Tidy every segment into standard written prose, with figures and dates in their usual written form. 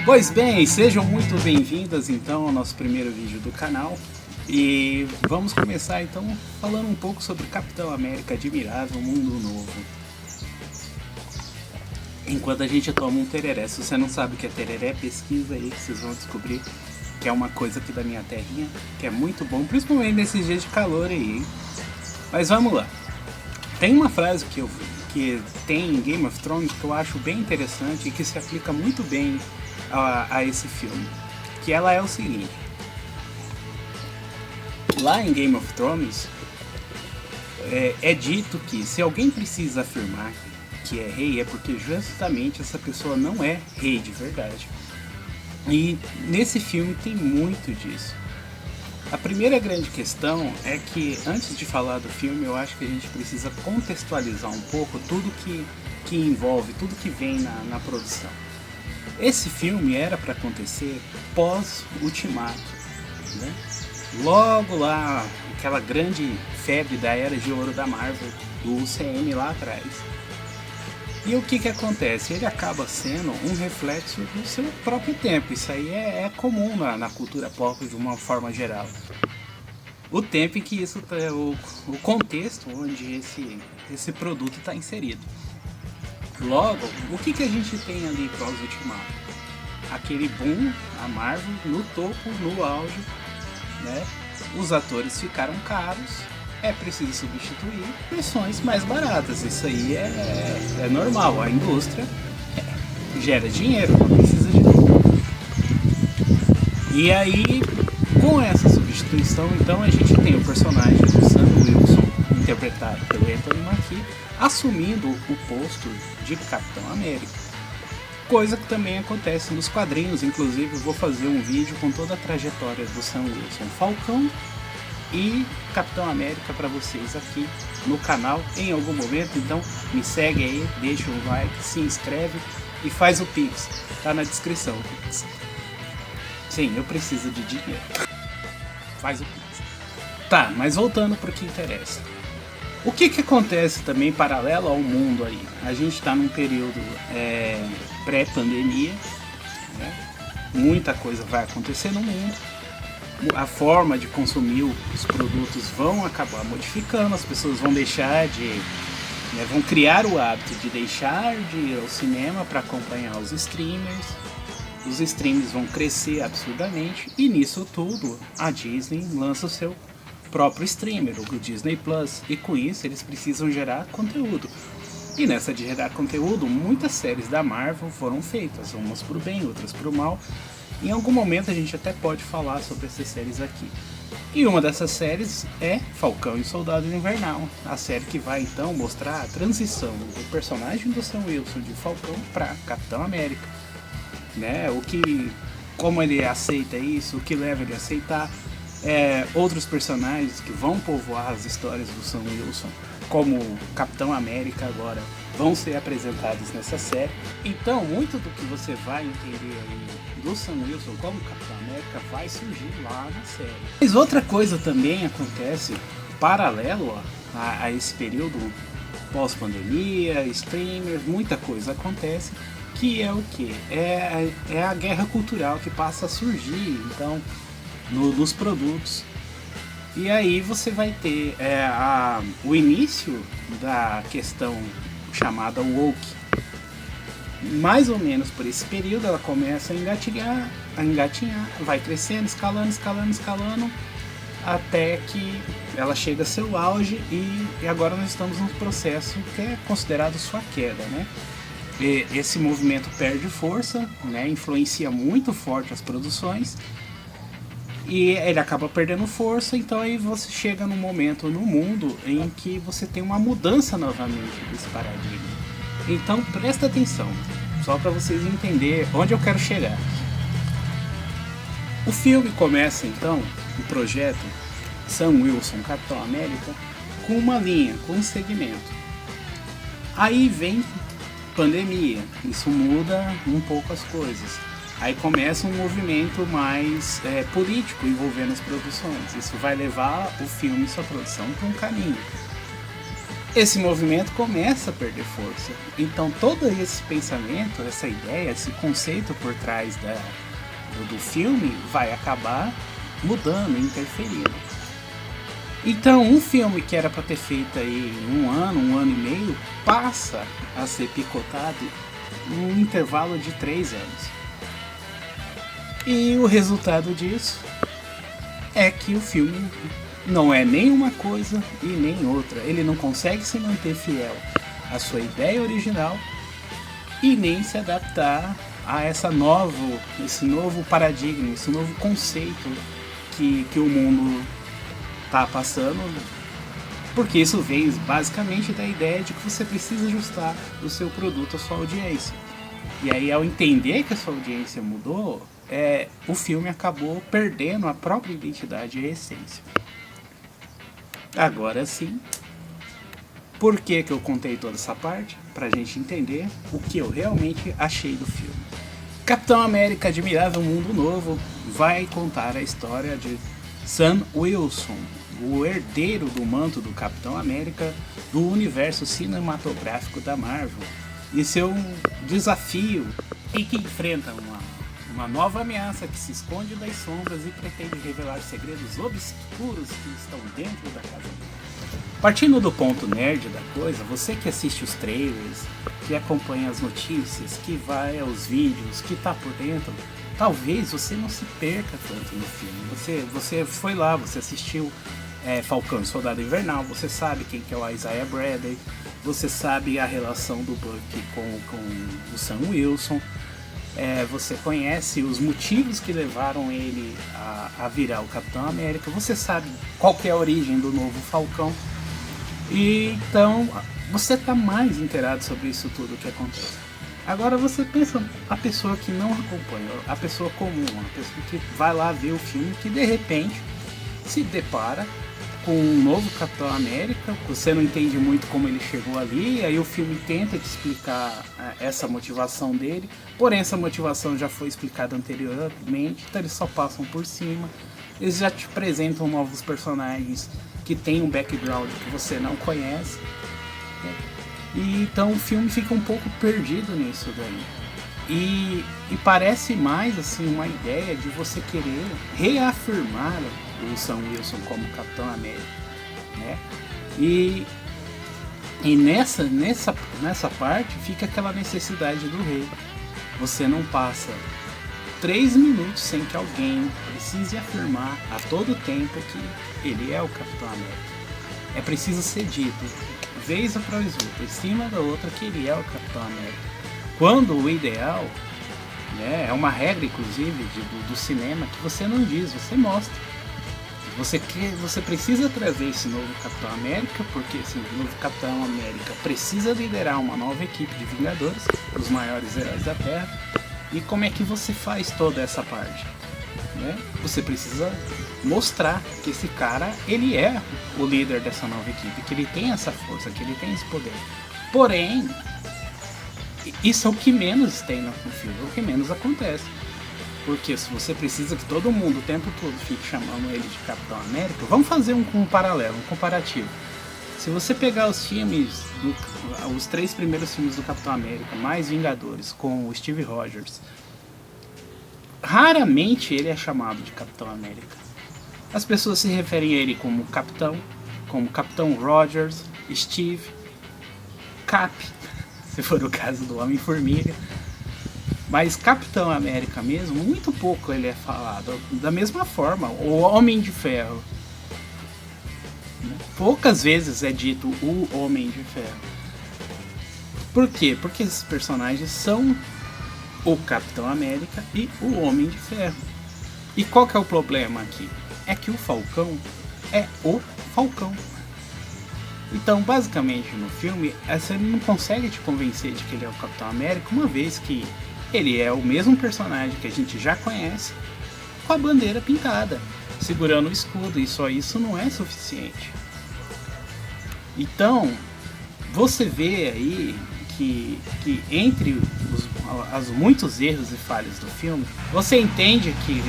Pois bem, sejam muito bem-vindas então ao nosso primeiro vídeo do canal. E vamos começar então falando um pouco sobre Capitão América Admirável Mundo Novo. Enquanto a gente toma um tereré, se você não sabe o que é tereré, pesquisa aí que vocês vão descobrir que é uma coisa aqui da minha terrinha, que é muito bom, principalmente nesses dias de calor aí, hein? Mas vamos lá. Tem uma frase que tem em Game of Thrones que eu acho bem interessante e que se aplica muito bem a esse filme, que ela é o seguinte: lá em Game of Thrones é dito que se alguém precisa afirmar que é rei é porque justamente essa pessoa não é rei de verdade. E nesse filme tem muito disso. A primeira grande questão é que, antes de falar do filme, eu acho que a gente precisa contextualizar um pouco tudo que envolve, tudo que vem na produção. Esse filme era para acontecer pós-Ultimato, né? Logo lá, aquela grande febre da Era de Ouro da Marvel, do UCM lá atrás. E o que acontece? Ele acaba sendo um reflexo do seu próprio tempo. Isso aí é comum na cultura pop de uma forma geral. O tempo em que isso o contexto onde esse produto está inserido. Logo, o que a gente tem ali pós-Ultimato? Aquele boom, a Marvel no topo, no auge, né? Os atores ficaram caros. É preciso substituir versões mais baratas. Isso aí é normal. A indústria gera dinheiro, não precisa de tudo. E aí, com essa substituição, então a gente tem o personagem do Sam Wilson, interpretado pelo Anthony Mackie, assumindo o posto de Capitão América. Coisa que também acontece nos quadrinhos. Inclusive, eu vou fazer um vídeo com toda a trajetória do Sam Wilson, Falcão e Capitão América para vocês aqui no canal em algum momento. Então me segue aí, deixa um like, se inscreve e faz o Pix, tá na descrição o Pix. Sim, eu preciso de dinheiro. Faz o Pix. Tá, mas voltando para o que interessa. O que acontece também paralelo ao mundo aí? A gente está num período pré-pandemia, né? Muita coisa vai acontecer no mundo. A forma de consumir os produtos vão acabar modificando, as pessoas vão deixar vão criar o hábito de deixar de ir ao cinema para acompanhar os streamers vão crescer absurdamente, e nisso tudo a Disney lança o seu próprio streamer, o Disney Plus, e com isso eles precisam gerar conteúdo. E nessa de gerar conteúdo, muitas séries da Marvel foram feitas, umas pro bem, outras pro mal. Em algum momento a gente até pode falar sobre essas séries aqui. E uma dessas séries é Falcão e Soldado Invernal, a série que vai então mostrar a transição do personagem do Sam Wilson de Falcão para Capitão América, né? Como ele aceita isso, o que leva ele a aceitar, outros personagens que vão povoar as histórias do Sam Wilson, como Capitão América agora, vão ser apresentados nessa série. Então, muito do que você vai entender aí do Sam Wilson como Capitão América vai surgir lá na série. Mas outra coisa também acontece paralelo a esse período pós-pandemia, streamers, muita coisa acontece, que é o que? É a guerra cultural que passa a surgir, então, nos produtos. E aí você vai ter o início da questão chamada woke. Mais ou menos por esse período ela começa a engatinhar, vai crescendo, escalando, até que ela chega a seu auge, e agora nós estamos num processo que é considerado sua queda, né? E esse movimento perde força, né? Influencia muito forte as produções, e ele acaba perdendo força. Então aí você chega num momento no mundo em que você tem uma mudança novamente desse paradigma. Então presta atenção, só para vocês entenderem onde eu quero chegar. O filme começa então, o projeto Sam Wilson Capitão América, com uma linha, com um segmento. Aí vem pandemia, isso muda um pouco as coisas. Aí começa um movimento mais político envolvendo as produções. Isso vai levar o filme e sua produção para um caminho. esse movimento começa a perder força. Então todo esse pensamento, essa ideia, esse conceito por trás do filme vai acabar mudando, interferindo. Então um filme que era para ter feito aí em um ano e meio, passa a ser picotado num intervalo de 3 anos. E o resultado disso é que o filme não é nem uma coisa e nem outra. Ele não consegue se manter fiel à sua ideia original e nem se adaptar a esse novo paradigma, esse novo conceito que o mundo está passando. Porque isso vem basicamente da ideia de que você precisa ajustar o seu produto à sua audiência. E aí, ao entender que a sua audiência mudou, o filme acabou perdendo a própria identidade e a essência. Agora sim, por que eu contei toda essa parte? Pra gente entender o que eu realmente achei do filme. Capitão América Admirável Mundo Novo vai contar a história de Sam Wilson, o herdeiro do manto do Capitão América do universo cinematográfico da Marvel, e seu desafio, e que enfrenta uma nova ameaça que se esconde das sombras e pretende revelar segredos obscuros que estão dentro da casa dele. Partindo do ponto nerd da coisa, você que assiste os trailers, que acompanha as notícias, que vai aos vídeos, que tá por dentro, talvez você não se perca tanto no filme. Você foi lá, você assistiu Falcão e Soldado Invernal, você sabe quem que é o Isaiah Bradley, você sabe a relação do Bucky com o Sam Wilson. Você conhece os motivos que levaram ele a virar o Capitão América, você sabe qual que é a origem do novo Falcão, e então você está mais inteirado sobre isso tudo que acontece. Agora você pensa, a pessoa que não acompanha, a pessoa comum, a pessoa que vai lá ver o filme, que de repente se depara com um novo Capitão América, você não entende muito como ele chegou ali, aí o filme tenta te explicar essa motivação dele, porém essa motivação já foi explicada anteriormente, então eles só passam por cima, eles já te apresentam novos personagens que tem um background que você não conhece, né? E então o filme fica um pouco perdido nisso daí. E parece mais assim uma ideia de você querer reafirmar o Sam Wilson como Capitão América, né? E nessa parte fica aquela necessidade do rei. Você não passa 3 minutos sem que alguém precise afirmar a todo tempo que ele é o Capitão América. É preciso ser dito, vez após outra, em cima da outra, que ele é o Capitão América. Quando o ideal, né, é uma regra inclusive do cinema, que você não diz, você mostra. Você precisa trazer esse novo Capitão América, porque esse novo Capitão América precisa liderar uma nova equipe de Vingadores, os maiores heróis da Terra. E como é que você faz toda essa parte? Né? Você precisa mostrar que esse cara, ele é o líder dessa nova equipe, que ele tem essa força, que ele tem esse poder. Porém, isso é o que menos tem no filme, é o que menos acontece. Porque se você precisa que todo mundo o tempo todo fique chamando ele de Capitão América, vamos fazer um paralelo, um comparativo. Se você pegar os filmes, os 3 primeiros filmes do Capitão América, mais Vingadores, com o Steve Rogers, raramente ele é chamado de Capitão América. As pessoas se referem a ele como Capitão Rogers, Steve, Cap, se for o caso do Homem-Formiga. Mas Capitão América mesmo, muito pouco ele é falado. Da mesma forma, o Homem de Ferro. Poucas vezes é dito o Homem de Ferro. Por quê? Porque esses personagens são o Capitão América e o Homem de Ferro. E qual que é o problema aqui? É que o Falcão é o Falcão. Então, basicamente, no filme, você não consegue te convencer de que ele é o Capitão América, uma vez que ele é o mesmo personagem que a gente já conhece, com a bandeira pintada, segurando o escudo, e só isso não é suficiente. Então, você vê aí que entre os muitos erros e falhas do filme, você entende que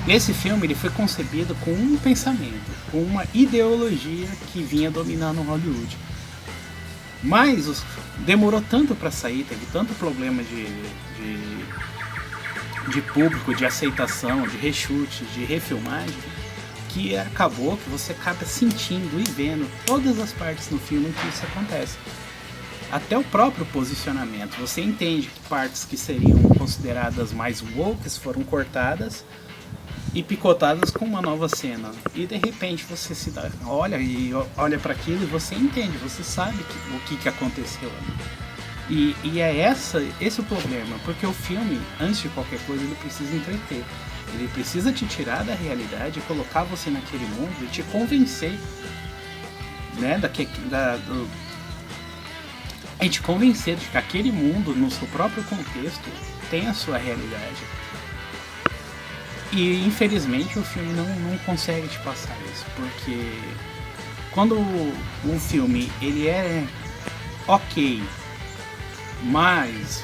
esse filme ele foi concebido com um pensamento, com uma ideologia que vinha dominando Hollywood. Mas demorou tanto para sair, teve tanto problema de público, de aceitação, de reshoot, de refilmagem, que acabou que você acaba sentindo e vendo todas as partes no filme em que isso acontece. Até o próprio posicionamento. Você entende que partes que seriam consideradas mais woke foram cortadas e picotadas com uma nova cena. E de repente você olha para aquilo e você entende, você sabe o que aconteceu ali. E é esse o problema, porque o filme, antes de qualquer coisa, ele precisa entreter. Ele precisa te tirar da realidade e colocar você naquele mundo e te convencer, né, e te convencer de que aquele mundo, no seu próprio contexto, tem a sua realidade. E infelizmente o filme não consegue te passar isso, porque quando um filme ele é ok, mas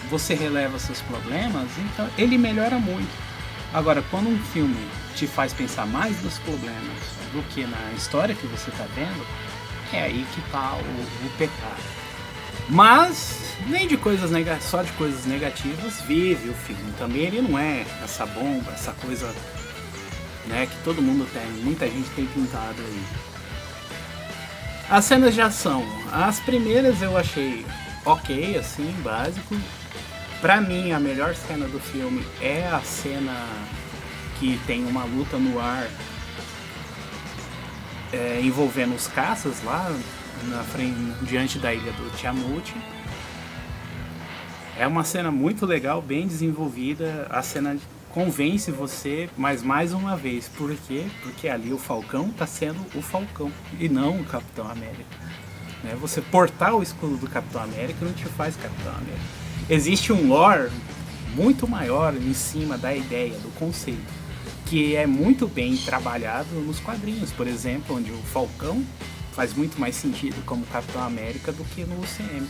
você releva seus problemas, então ele melhora muito. Agora, quando um filme te faz pensar mais nos problemas do que na história que você está vendo, é aí que está o pecado. Mas nem de coisas só de coisas negativas vive o filme. Também ele não é essa bomba, essa coisa, né, que todo mundo tem, muita gente tem pintado aí. As cenas de ação, as primeiras eu achei ok, assim, básico. Pra mim, a melhor cena do filme é a cena que tem uma luta no ar envolvendo os caças lá na frente, diante da ilha do Tiamut. É uma cena muito legal, bem desenvolvida. A cena convence você, mas mais uma vez. Por quê? Porque ali o Falcão tá sendo o Falcão e não o Capitão América. Né? Você portar o escudo do Capitão América não te faz Capitão América. Existe um lore muito maior em cima da ideia, do conceito, que é muito bem trabalhado nos quadrinhos, por exemplo, onde o Falcão faz muito mais sentido como Capitão América do que no UCM.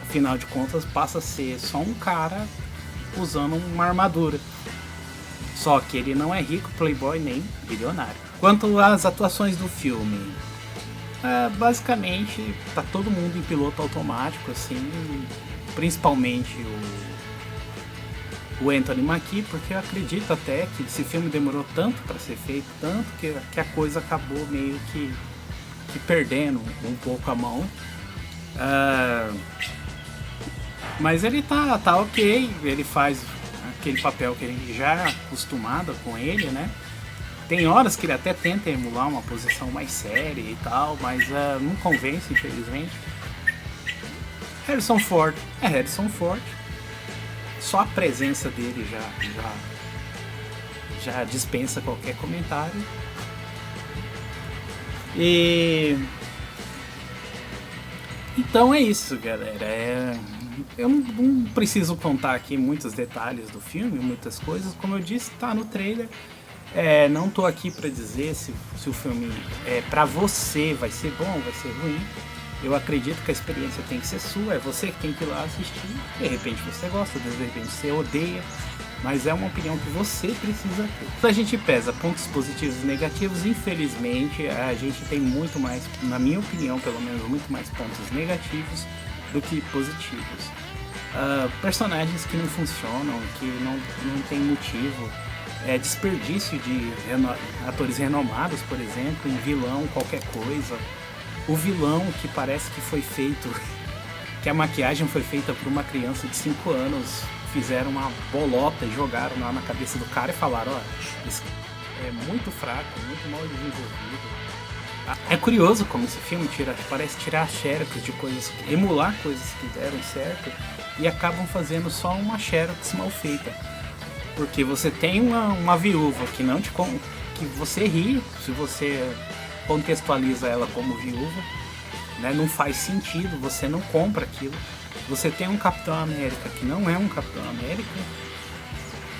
Afinal de contas, passa a ser só um cara usando uma armadura. Só que ele não é rico, playboy nem bilionário. Quanto às atuações do filme, basicamente tá todo mundo em piloto automático, assim, principalmente o Anthony Mackie, porque eu acredito até que esse filme demorou tanto para ser feito, tanto que a coisa acabou meio que perdendo um pouco a mão. Mas ele tá ok, ele faz aquele papel que ele já é acostumado com ele, né? Tem horas que ele até tenta emular uma posição mais séria e tal, mas não convence, infelizmente. Harrison Ford é Harrison Ford. Só a presença dele já dispensa qualquer comentário. Então é isso, galera. Eu não preciso contar aqui muitos detalhes do filme, muitas coisas. Como eu disse, tá no trailer. Não tô aqui para dizer se o filme para você vai ser bom, vai ser ruim. Eu acredito que a experiência tem que ser sua, é você que tem que ir lá assistir. De repente você gosta, de repente você odeia, mas é uma opinião que você precisa ter. Então a gente pesa pontos positivos e negativos. Infelizmente a gente tem muito mais, na minha opinião pelo menos, muito mais pontos negativos do que positivos. Personagens que não funcionam, que não tem motivo. Desperdício de atores renomados, por exemplo, em vilão, qualquer coisa. O vilão que parece que foi feito, que a maquiagem foi feita por uma criança de 5 anos, fizeram uma bolota e jogaram lá na cabeça do cara e falaram, isso é muito fraco, muito mal desenvolvido. É curioso como esse filme parece tirar xerox de coisas, emular coisas que deram certo e acabam fazendo só uma xerox mal feita. Porque você tem uma viúva que que você ri se você contextualiza ela como viúva, né? Não faz sentido, você não compra aquilo. Você tem um Capitão América que não é um Capitão América.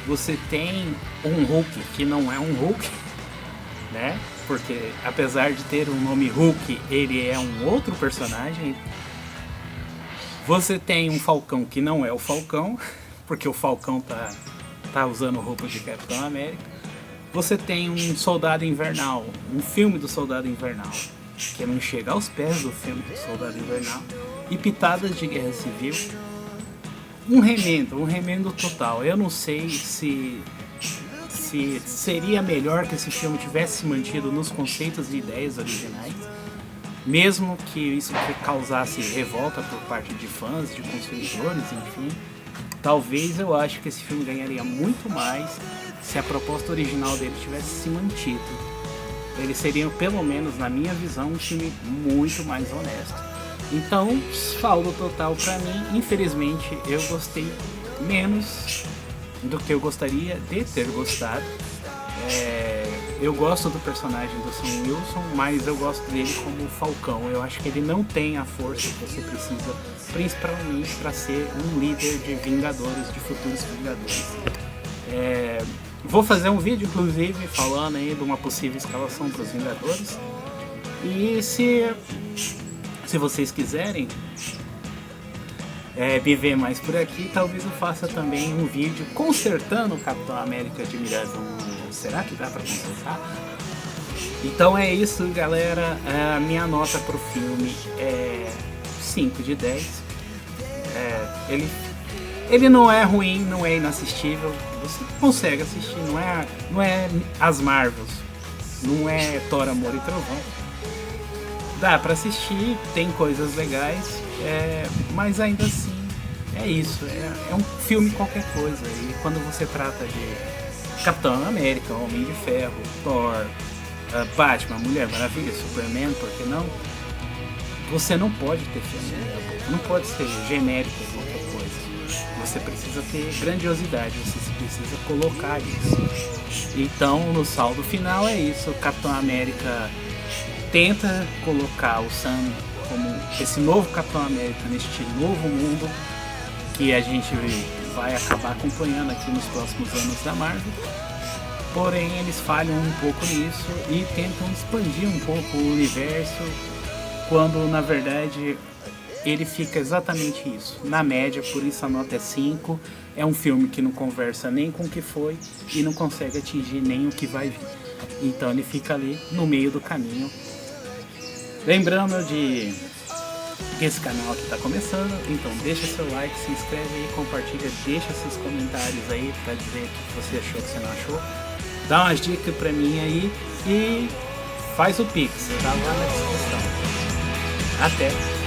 Você tem um Hulk que não é um Hulk, né? Porque apesar de ter o nome Hulk, ele é um outro personagem. Você tem um Falcão que não é o Falcão, porque o Falcão tá usando roupa de Capitão América. Você tem um Soldado Invernal, um filme do Soldado Invernal, que não chega aos pés do filme do Soldado Invernal, e pitadas de guerra civil. Um remendo total. Eu não sei se seria melhor que esse filme tivesse se mantido nos conceitos e ideias originais, mesmo que isso causasse revolta por parte de fãs, de consumidores, enfim. Talvez eu acho que esse filme ganharia muito mais se a proposta original dele tivesse se mantido. Eles seriam, pelo menos na minha visão, um filme muito mais honesto. Então, saldo total pra mim. Infelizmente, eu gostei menos do que eu gostaria de ter gostado. Eu gosto do personagem do Sam Wilson, mas eu gosto dele como Falcão. Eu acho que ele não tem a força que você precisa, principalmente para ser um líder de Vingadores, de futuros Vingadores. Vou fazer um vídeo, inclusive, falando aí de uma possível escalação para os Vingadores. E se vocês quiserem me ver mais por aqui, talvez eu faça também um vídeo consertando o Capitão América Admirável. Será que dá pra consertar? Então é isso, galera. A minha nota pro filme é 5 de 10. Ele não é ruim, não é inassistível. Você consegue assistir, não é as Marvels, não é Thor, Amor e Trovão. Dá pra assistir, tem coisas legais, mas ainda assim é isso, é um filme qualquer coisa. E quando você trata de Capitão América, Homem de Ferro, Thor, Batman, Mulher Maravilha, Superman, por que não? Você não pode ter filme, não pode ser genérico ou qualquer coisa. Você precisa ter grandiosidade, você precisa colocar isso. Então, no saldo final é isso, o Capitão América tenta colocar o Sam como esse novo Capitão América neste novo mundo que a gente vai acabar acompanhando aqui nos próximos anos da Marvel. Porém, eles falham um pouco nisso e tentam expandir um pouco o universo, quando na verdade ele fica exatamente isso, na média. Por isso a nota é 5. É um filme que não conversa nem com o que foi e não consegue atingir nem o que vai vir. Então ele fica ali no meio do caminho. Lembrando que esse canal aqui está começando, então deixa seu like, se inscreve aí, compartilha, deixa seus comentários aí para dizer o que você achou, o que você não achou. Dá umas dicas para mim aí e faz o Pix, tá lá na descrição. Até!